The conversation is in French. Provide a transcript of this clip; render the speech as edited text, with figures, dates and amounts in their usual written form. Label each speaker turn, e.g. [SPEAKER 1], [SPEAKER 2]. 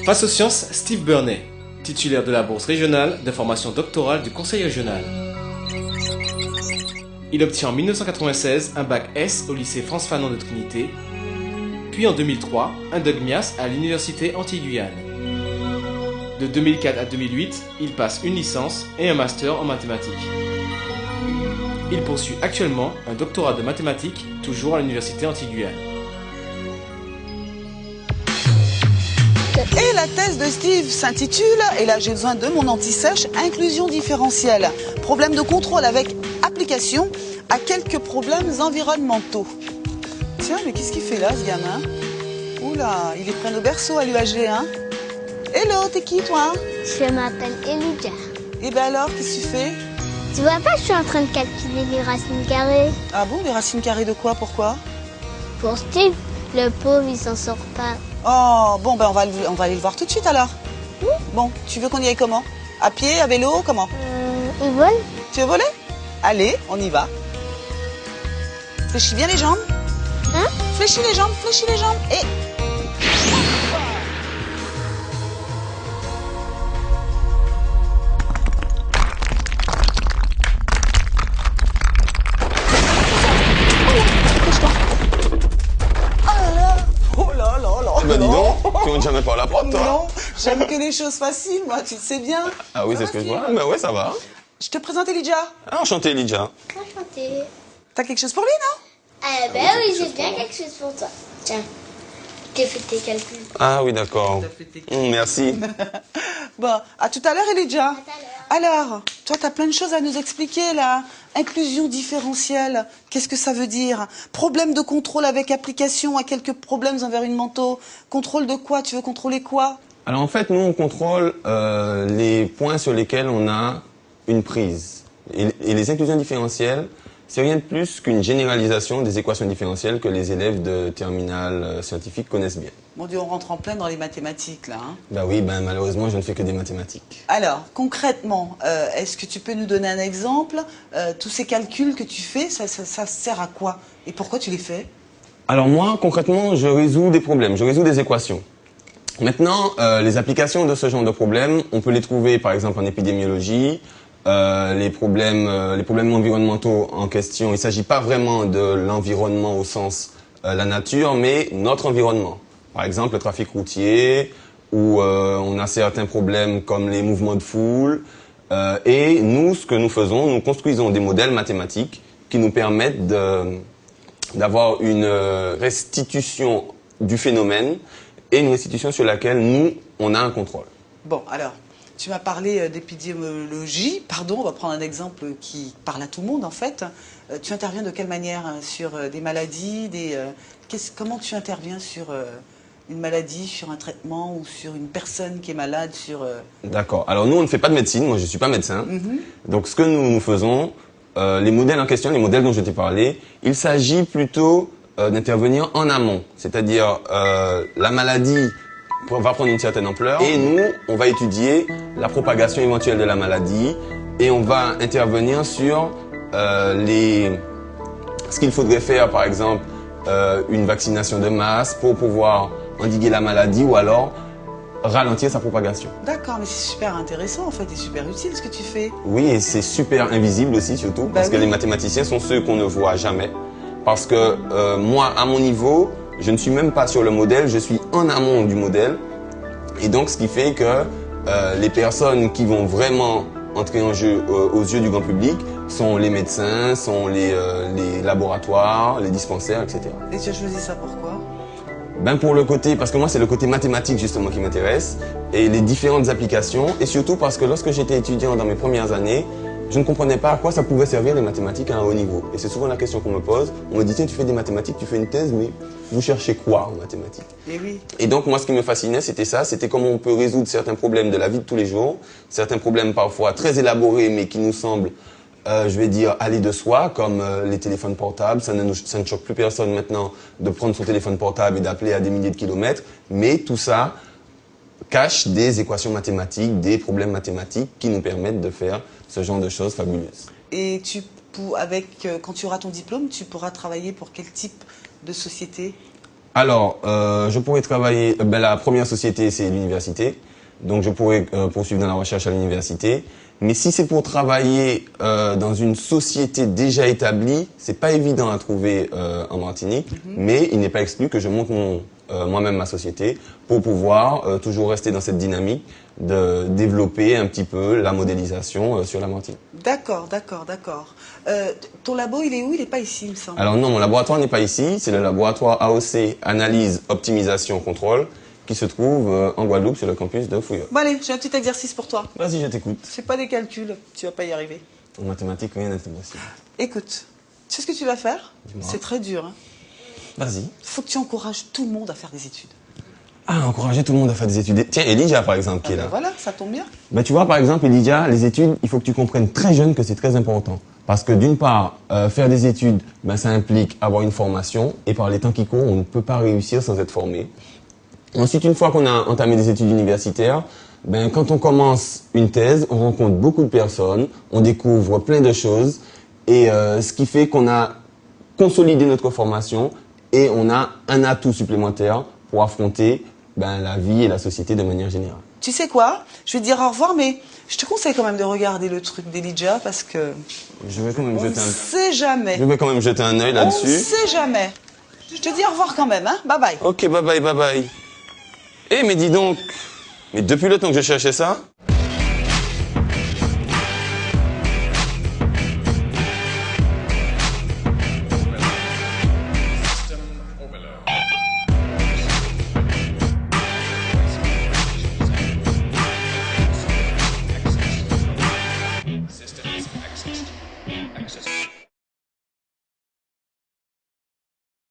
[SPEAKER 1] Face aux sciences, Steve Burney, titulaire de la bourse régionale de formation doctorale du Conseil régional. Il obtient en 1996 un bac S au lycée France Fanon de Trinité, puis en 2003 un DOG-MIAS à l'université Antilles-Guyane. De 2004 à 2008, il passe une licence et un master en mathématiques. Il poursuit actuellement un doctorat de mathématiques, toujours à l'université Antilles-Guyane.
[SPEAKER 2] Et la thèse de Steve s'intitule, et là j'ai besoin de mon anti-sèche, inclusion différentielle. Problème de contrôle avec application à quelques problèmes environnementaux. Tiens, mais qu'est-ce qu'il fait là, ce gamin? Oula, il est près au berceau à l'UAG, hein? Hello, t'es qui, toi?
[SPEAKER 3] Je m'appelle Elijah.
[SPEAKER 2] Et ben alors, qu'est-ce que tu fais?
[SPEAKER 3] Tu vois pas, je suis en train de calculer les racines carrées.
[SPEAKER 2] Ah bon, les racines carrées de quoi? Pourquoi?
[SPEAKER 3] Pour Steve, le pauvre, il s'en sort pas.
[SPEAKER 2] Oh, bon, ben on va aller le voir tout de suite alors. Bon, tu veux qu'on y aille comment? À pied, à vélo, comment?
[SPEAKER 3] Il vole?
[SPEAKER 2] Tu veux voler? Allez, on y va. Fléchis bien les jambes.
[SPEAKER 3] Hein?
[SPEAKER 2] Fléchis les jambes et... Oh là là là.
[SPEAKER 4] Ben dis donc, tu montes jamais par la porte, toi?
[SPEAKER 2] Non, j'aime que les choses faciles, moi, tu le sais bien.
[SPEAKER 4] Ah oui, c'est ce que je vois. Ben ouais, ça va.
[SPEAKER 2] Je te présente Elijah.
[SPEAKER 4] Ah, enchanté, Elijah.
[SPEAKER 3] Enchanté.
[SPEAKER 2] T'as quelque chose pour lui, non?
[SPEAKER 3] Eh ben oui, j'ai bien quelque chose pour toi. Tiens, j'ai fait tes calculs.
[SPEAKER 4] Ah oui, d'accord. Merci.
[SPEAKER 2] Bon, à tout à l'heure, Elijah.
[SPEAKER 3] À
[SPEAKER 2] Alors, toi, t'as plein de choses à nous expliquer, là. Inclusion différentielle, qu'est-ce que ça veut dire? Problème de contrôle avec application à quelques problèmes environnementaux. Contrôle de quoi? Tu veux contrôler quoi?
[SPEAKER 4] Alors en fait, nous, on contrôle les points sur lesquels on a une prise. Et les inclusions différentielles, c'est rien de plus qu'une généralisation des équations différentielles que les élèves de terminale scientifique connaissent bien.
[SPEAKER 2] Mon Dieu, on rentre en plein dans les mathématiques, là. Hein.
[SPEAKER 4] Ben oui, ben malheureusement, je ne fais que des mathématiques.
[SPEAKER 2] Alors, concrètement, est-ce que tu peux nous donner un exemple? Tous ces calculs que tu fais, ça sert à quoi? Et pourquoi tu les fais?
[SPEAKER 4] Alors moi, concrètement, je résous des problèmes, je résous des équations. Maintenant, les applications de ce genre de problèmes, on peut les trouver par exemple en épidémiologie. Les problèmes environnementaux en question, il ne s'agit pas vraiment de l'environnement au sens la nature, mais notre environnement. Par exemple, le trafic routier, où on a certains problèmes comme les mouvements de foule. Et nous, ce que nous faisons, nous construisons des modèles mathématiques qui nous permettent d'avoir une restitution du phénomène et une restitution sur laquelle nous, on a un contrôle.
[SPEAKER 2] Bon, alors, tu m'as parlé d'épidémiologie. Pardon, on va prendre un exemple qui parle à tout le monde, en fait. Tu interviens de quelle manière sur des maladies, comment tu interviens sur une maladie, sur un traitement ou sur une personne qui est malade, sur...
[SPEAKER 4] D'accord. Alors nous, on ne fait pas de médecine. Moi, je ne suis pas médecin. Donc, ce que nous faisons, les modèles en question, les modèles dont je t'ai parlé, il s'agit plutôt d'intervenir en amont. C'est-à-dire, la maladie va prendre une certaine ampleur et nous, on va étudier la propagation éventuelle de la maladie et on va intervenir sur ce qu'il faudrait faire, par exemple, une vaccination de masse pour pouvoir endiguer la maladie ou alors ralentir sa propagation.
[SPEAKER 2] D'accord, mais c'est super intéressant en fait et super utile ce que tu fais.
[SPEAKER 4] Oui, et c'est super invisible aussi surtout, parce que les mathématiciens sont ceux qu'on ne voit jamais. Parce que moi, à mon niveau, je ne suis même pas sur le modèle, je suis en amont du modèle. Et donc, ce qui fait que les personnes qui vont vraiment entrer en jeu aux yeux du grand public sont les médecins, sont les laboratoires, les dispensaires, etc.
[SPEAKER 2] Et tu as choisi ça pourquoi?
[SPEAKER 4] Ben pour le côté, parce que moi c'est le côté mathématique justement qui m'intéresse et les différentes applications et surtout parce que lorsque j'étais étudiant dans mes premières années, je ne comprenais pas à quoi ça pouvait servir les mathématiques à un haut niveau. Et c'est souvent la question qu'on me pose. On me dit, tiens, tu fais des mathématiques, tu fais une thèse, mais vous cherchez quoi en mathématiques?
[SPEAKER 2] Et oui.
[SPEAKER 4] Et donc, moi, ce qui me fascinait, c'était ça. C'était comment on peut résoudre certains problèmes de la vie de tous les jours, certains problèmes parfois très élaborés, mais qui nous semblent, je vais dire, aller de soi, comme les téléphones portables. Ça ne choque plus personne maintenant de prendre son téléphone portable et d'appeler à des milliers de kilomètres. Mais tout ça cache des équations mathématiques, des problèmes mathématiques qui nous permettent de faire ce genre de choses fabuleuses.
[SPEAKER 2] Et quand tu auras ton diplôme, tu pourras travailler pour quel type de société?
[SPEAKER 4] Alors, je pourrais travailler... la première société, c'est l'université. Donc, je pourrais poursuivre dans la recherche à l'université. Mais si c'est pour travailler dans une société déjà établie, c'est pas évident à trouver en Martinique. Mais il n'est pas exclu que je monte moi-même ma société pour pouvoir toujours rester dans cette dynamique de développer un petit peu la modélisation sur la Martinique.
[SPEAKER 2] D'accord. Ton labo, il est où? Il n'est pas ici, il me semble.
[SPEAKER 4] Alors non, mon laboratoire n'est pas ici. C'est le laboratoire AOC, Analyse, Optimisation, Contrôle, qui se trouve en Guadeloupe sur le campus de Fouillol.
[SPEAKER 2] Bon allez, j'ai un petit exercice pour toi.
[SPEAKER 4] Vas-y, je t'écoute.
[SPEAKER 2] C'est pas des calculs, tu vas pas y arriver.
[SPEAKER 4] En mathématiques, rien n'est impossible.
[SPEAKER 2] Écoute, tu sais ce que tu vas faire?
[SPEAKER 4] Dis-moi.
[SPEAKER 2] C'est très dur. Hein.
[SPEAKER 4] Vas-y.
[SPEAKER 2] Faut que tu encourages tout le monde à faire des études.
[SPEAKER 4] Ah, encourager tout le monde à faire des études. Tiens, Elijah, par exemple, qui est là.
[SPEAKER 2] Voilà, ça tombe bien.
[SPEAKER 4] Ben, tu vois, par exemple, Elijah, les études, il faut que tu comprennes très jeune que c'est très important. Parce que d'une part, faire des études, ben, ça implique avoir une formation. Et par les temps qui courent, on ne peut pas réussir sans être formé. Ensuite, une fois qu'on a entamé des études universitaires, ben, quand on commence une thèse, on rencontre beaucoup de personnes, on découvre plein de choses. Et ce qui fait qu'on a consolidé notre formation et on a un atout supplémentaire pour affronter la vie et la société de manière générale.
[SPEAKER 2] Tu sais quoi? Je vais te dire au revoir, mais je te conseille quand même de regarder le truc d'Elijah parce que...
[SPEAKER 4] Je vais quand même
[SPEAKER 2] On ne
[SPEAKER 4] jeter
[SPEAKER 2] sait jamais.
[SPEAKER 4] Je vais quand même jeter un œil
[SPEAKER 2] On ne
[SPEAKER 4] là-dessus.
[SPEAKER 2] sait jamais. Je te dis au revoir quand même, hein? Bye bye.
[SPEAKER 4] Ok, bye bye, bye bye. Eh, mais dis donc, mais depuis le temps que je cherchais ça...